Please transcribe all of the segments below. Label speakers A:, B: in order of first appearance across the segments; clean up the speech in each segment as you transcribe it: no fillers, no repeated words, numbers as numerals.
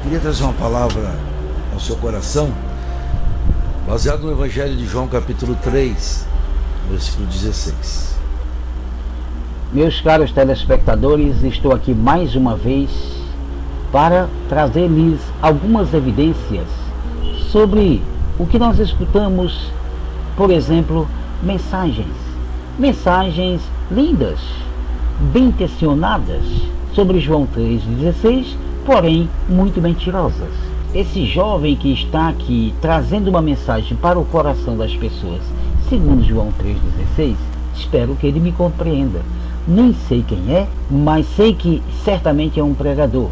A: Queria trazer uma palavra ao seu coração, baseado no Evangelho de João, capítulo 3, versículo 16.
B: Meus caros telespectadores, estou aqui mais uma vez para trazer-lhes algumas evidências sobre o que nós escutamos, por exemplo, mensagens lindas, bem intencionadas sobre João 3,16, porém muito mentirosas. Esse jovem que está aqui trazendo uma mensagem para o coração das pessoas, segundo João 3,16, espero que ele me compreenda. Nem sei quem é, mas sei que certamente é um pregador.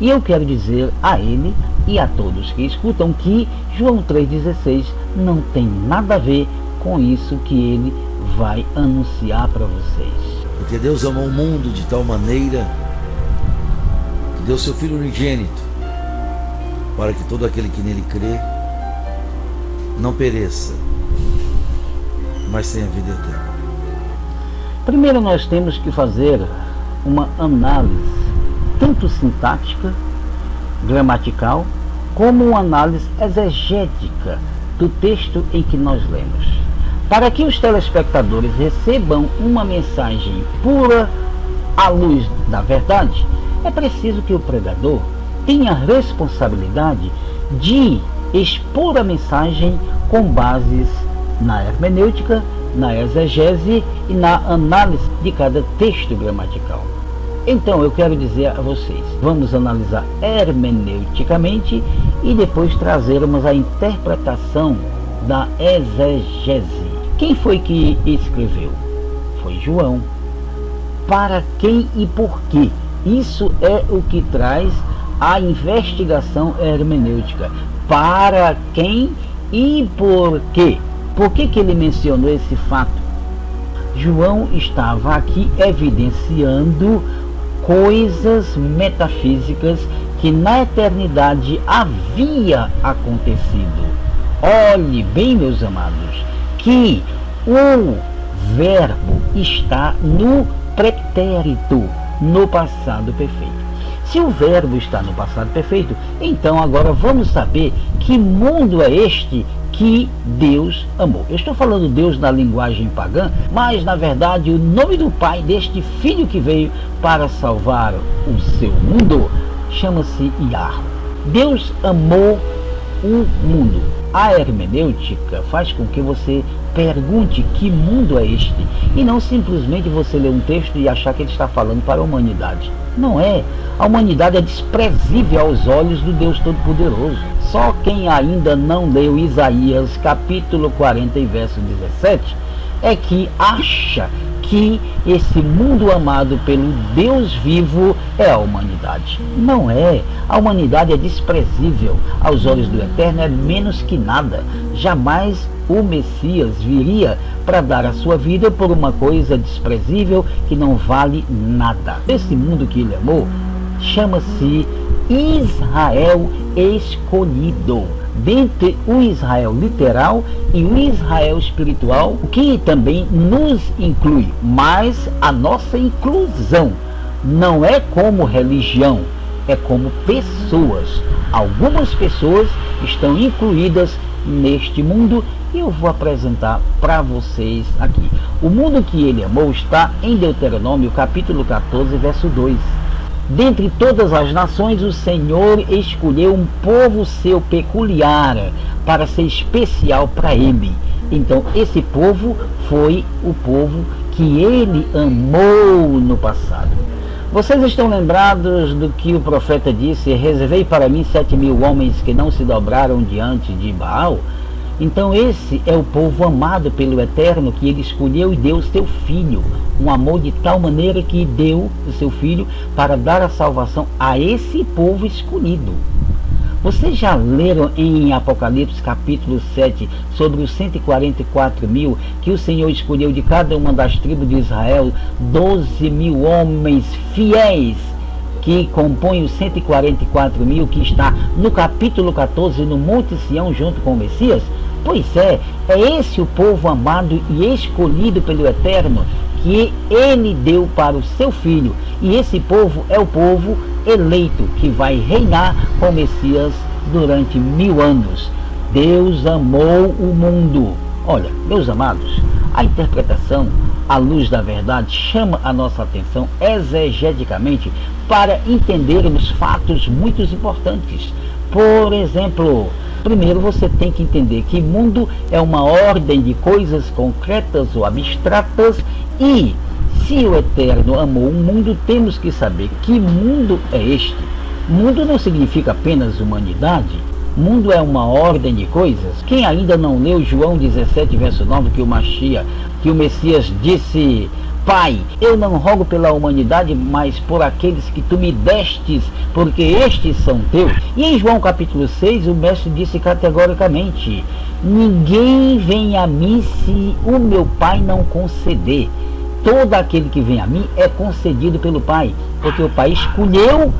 B: E eu quero dizer a ele e a todos que escutam que João 3,16 não tem nada a ver com isso que ele vai anunciar para vocês.
A: Porque Deus amou o mundo de tal maneira que deu seu Filho unigênito, para que todo aquele que nele crê não pereça, mas tenha vida eterna.
B: Primeiro nós temos que fazer uma análise tanto sintática, gramatical, como uma análise exegética do texto em que nós lemos. Para que os telespectadores recebam uma mensagem pura à luz da verdade, é preciso que o pregador tenha a responsabilidade de expor a mensagem com bases na hermenêutica, na exegese e na análise de cada texto gramatical. Então eu quero dizer a vocês, vamos analisar hermeneuticamente e depois trazermos a interpretação da exegese. Quem foi que escreveu? Foi João. Para quem e por quê? Isso é o que traz a investigação hermenêutica. Para quem e por quê? Por que ele mencionou esse fato? João estava aqui evidenciando coisas metafísicas que na eternidade havia acontecido. Olhe bem, meus amados, que o verbo está no pretérito, no passado perfeito. Se o verbo está no passado perfeito, então agora vamos saber que mundo é este que Deus amou. Eu estou falando Deus na linguagem pagã, mas na verdade o nome do Pai deste Filho que veio para salvar o seu mundo chama-se Yahweh. Deus amou o mundo. A hermenêutica faz com que você pergunte que mundo é este e não simplesmente você ler um texto e achar que ele está falando para a humanidade. Não é. A humanidade é desprezível aos olhos do Deus Todo-Poderoso. Só quem ainda não leu Isaías capítulo 40 e verso 17 é que acha que esse mundo amado pelo Deus vivo é a humanidade. Não é. A humanidade é desprezível aos olhos do Eterno, é menos que nada. Jamais o Messias viria para dar a sua vida por uma coisa desprezível que não vale nada. Esse mundo que ele amou chama-se Israel escolhido. Dentre o Israel literal e o Israel espiritual, que também nos inclui, mas a nossa inclusão não é como religião, é como pessoas. Algumas pessoas estão incluídas neste mundo e eu vou apresentar para vocês aqui. O mundo que ele amou está em Deuteronômio capítulo 14, verso 2. Dentre todas as nações, o Senhor escolheu um povo seu peculiar para ser especial para ele. Então, esse povo foi o povo que ele amou no passado. Vocês estão lembrados do que o profeta disse: reservei para mim 7.000 homens que não se dobraram diante de Baal? Então esse é o povo amado pelo Eterno, que ele escolheu e deu o seu Filho. Um amor de tal maneira que deu o seu Filho para dar a salvação a esse povo escolhido. Vocês já leram em Apocalipse capítulo 7 sobre os 144.000 que o Senhor escolheu de cada uma das tribos de Israel 12.000 homens fiéis que compõem os 144.000 que está no capítulo 14 no Monte Sião junto com o Messias? Pois é esse o povo amado e escolhido pelo Eterno que ele deu para o seu filho. E esse povo é o povo eleito que vai reinar com o Messias durante 1000 anos. Deus amou o mundo. Olha, meus amados, a interpretação à luz da verdade chama a nossa atenção exegeticamente para entendermos fatos muito importantes. Por exemplo, primeiro você tem que entender que mundo é uma ordem de coisas concretas ou abstratas, e se o Eterno amou o mundo, temos que saber que mundo é este. Mundo não significa apenas humanidade. Mundo é uma ordem de coisas. Quem ainda não leu João 17, verso 9, que o Messias disse: Pai, eu não rogo pela humanidade, mas por aqueles que tu me destes, porque estes são teus. E em João capítulo 6, o mestre disse categoricamente: ninguém vem a mim se o meu Pai não conceder. Todo aquele que vem a mim é concedido pelo Pai, porque o Pai escolheu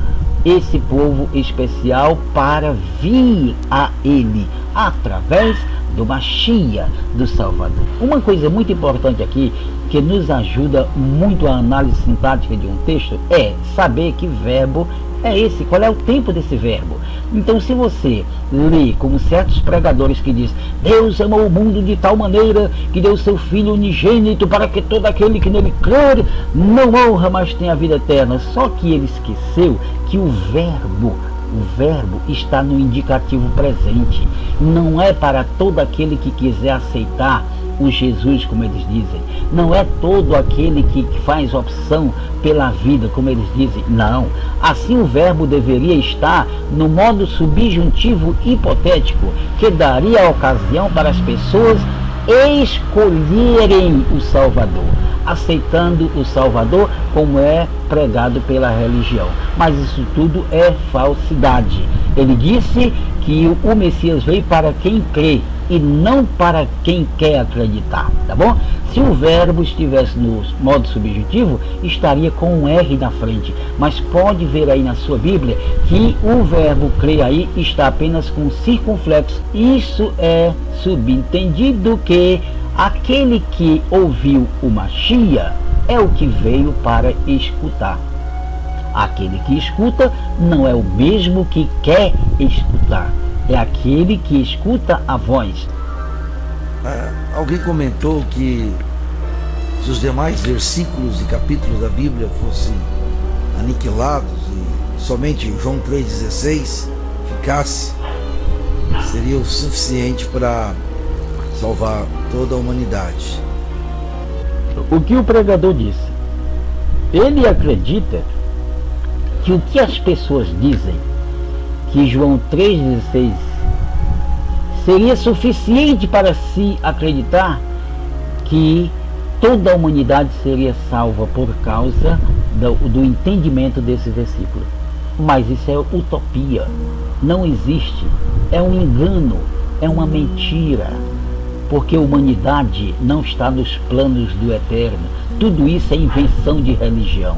B: esse povo especial para vir a ele através do Mashiach, do Salvador. Uma coisa muito importante aqui, que nos ajuda muito a análise sintática de um texto, é saber que verbo é esse, qual é o tempo desse verbo. Então, se você lê como certos pregadores que diz: Deus amou o mundo de tal maneira que deu seu Filho unigênito para que todo aquele que nele crer não morra, mas tenha a vida eterna. Só que ele esqueceu que o verbo está no indicativo presente. Não é para todo aquele que quiser aceitar o Jesus, como eles dizem. Não é todo aquele que faz opção pela vida, como eles dizem. Não. Assim o verbo deveria estar no modo subjuntivo hipotético, que daria a ocasião para as pessoas escolherem o Salvador, aceitando o Salvador como é pregado pela religião. Mas isso tudo é falsidade. Ele disse que o Messias veio para quem crê e não para quem quer acreditar, tá bom? Se o verbo estivesse no modo subjuntivo, estaria com um R na frente, mas pode ver aí na sua Bíblia que o verbo crer aí está apenas com circunflexo. Isso é subentendido que aquele que ouviu o Mashiach é o que veio para escutar. Aquele que escuta não é o mesmo que quer escutar. É aquele que escuta a voz.
A: Alguém comentou que se os demais versículos e capítulos da Bíblia fossem aniquilados e somente João 3,16 ficasse, seria o suficiente para salvar toda a humanidade.
B: O que o pregador disse? Ele acredita que o que as pessoas dizem, que João 3,16 seria suficiente para se acreditar que toda a humanidade seria salva por causa do entendimento desse versículo. Mas isso é utopia, não existe, é um engano, é uma mentira, porque a humanidade não está nos planos do Eterno. Tudo isso é invenção de religião.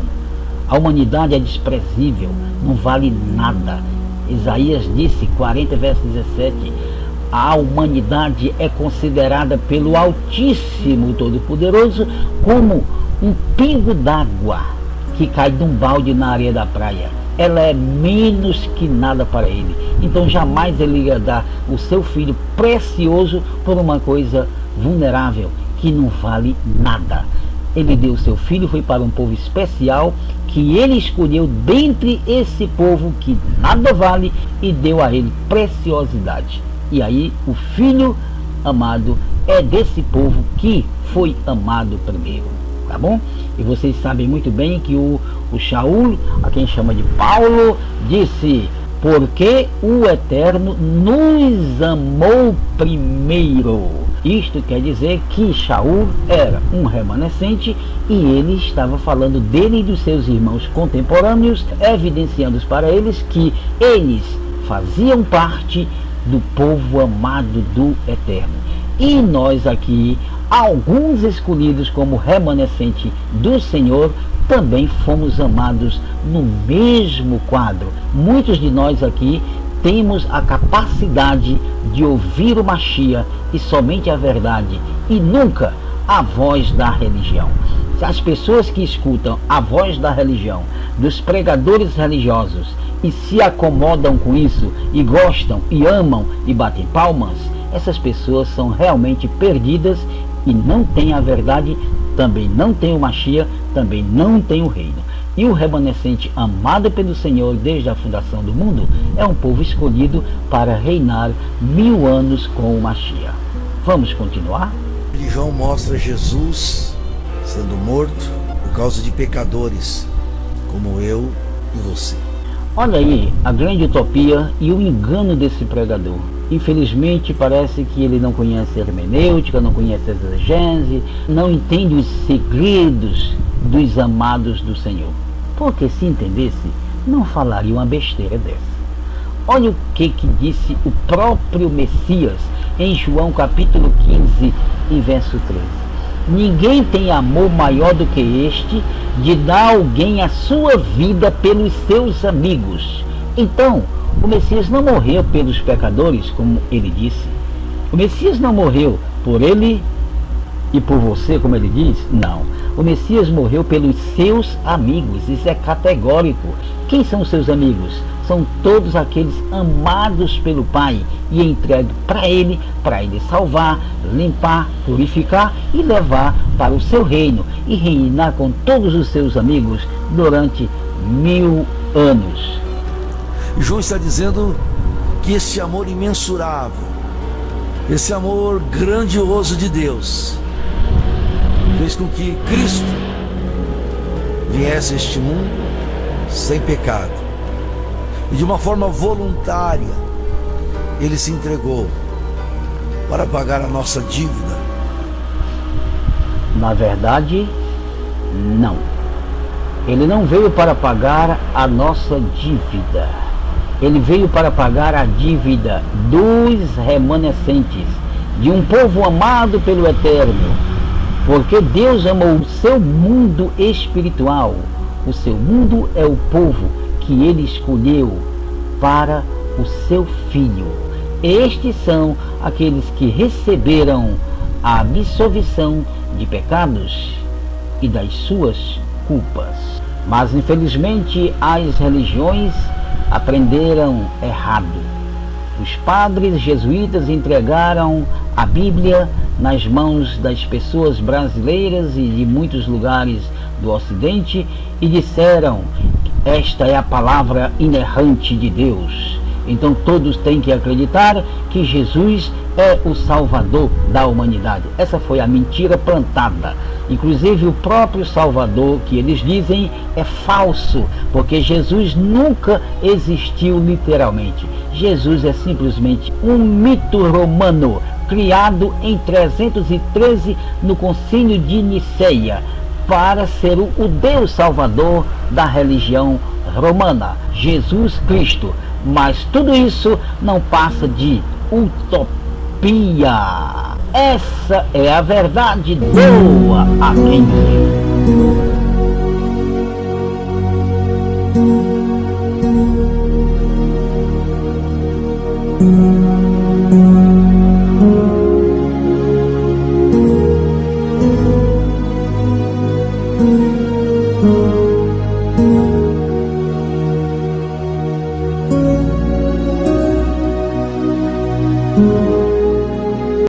B: A humanidade é desprezível, não vale nada. Isaías disse, 40 verso 17, a humanidade é considerada pelo Altíssimo Todo-Poderoso como um pingo d'água que cai de um balde na areia da praia. Ela é menos que nada para ele. Então jamais ele ia dar o seu filho precioso por uma coisa vulnerável que não vale nada. Ele deu o seu filho, foi para um povo especial que ele escolheu dentre esse povo que nada vale e deu a ele preciosidade. E aí o filho amado é desse povo que foi amado primeiro, tá bom? E vocês sabem muito bem que o Shaul, a quem chama de Paulo, disse: porque o Eterno nos amou primeiro. Isto quer dizer que Shaul era um remanescente e ele estava falando dele e dos seus irmãos contemporâneos, evidenciando para eles que eles faziam parte do povo amado do Eterno. E nós aqui, alguns escolhidos como remanescente do Senhor, também fomos amados no mesmo quadro. Muitos de nós aqui temos a capacidade de ouvir o Mashiach e somente a verdade, e nunca a voz da religião. Se as pessoas que escutam a voz da religião, dos pregadores religiosos, e se acomodam com isso, e gostam, e amam, e batem palmas, essas pessoas são realmente perdidas e não têm a verdade, também não têm o Mashiach, também não têm o reino. E o remanescente amado pelo Senhor desde a fundação do mundo é um povo escolhido para reinar 1000 anos com o Mashiach. Vamos continuar?
A: A religião mostra Jesus sendo morto por causa de pecadores como eu e você.
B: Olha aí a grande utopia e o engano desse pregador. Infelizmente parece que ele não conhece a hermenêutica, não conhece a exegese, não entende os segredos dos amados do Senhor. Porque se entendesse, não falaria uma besteira dessa. Olha o que disse o próprio Messias em João capítulo 15 e verso 13. Ninguém tem amor maior do que este, de dar alguém a sua vida pelos seus amigos. Então, o Messias não morreu pelos pecadores, como ele disse. O Messias não morreu por ele e por você, como ele diz. Não. O Messias morreu pelos seus amigos. Isso é categórico. Quem são os seus amigos? São todos aqueles amados pelo Pai e entregue para Ele salvar, limpar, purificar e levar para o seu reino e reinar com todos os seus amigos durante 1000 anos.
A: João está dizendo que esse amor imensurável, esse amor grandioso de Deus, fez com que Cristo viesse a este mundo sem pecado. E de uma forma voluntária, ele se entregou para pagar a nossa dívida.
B: Na verdade, não. Ele não veio para pagar a nossa dívida. Ele veio para pagar a dívida dos remanescentes, de um povo amado pelo Eterno. Porque Deus amou o seu mundo espiritual. O seu mundo é o povo que ele escolheu para o seu filho. Estes são aqueles que receberam a absolvição de pecados e das suas culpas. Mas infelizmente as religiões aprenderam errado. Os padres jesuítas entregaram a Bíblia nas mãos das pessoas brasileiras e de muitos lugares do Ocidente e disseram: esta é a palavra inerrante de Deus. Então todos têm que acreditar que Jesus é o Salvador da humanidade. Essa foi a mentira plantada. Inclusive o próprio Salvador, que eles dizem, é falso, porque Jesus nunca existiu literalmente. Jesus é simplesmente um mito romano, criado em 313 no Concílio de Niceia, para ser o Deus Salvador da religião romana, Jesus Cristo. Mas tudo isso não passa de utopia. Essa é a verdade. Doa a quem doer.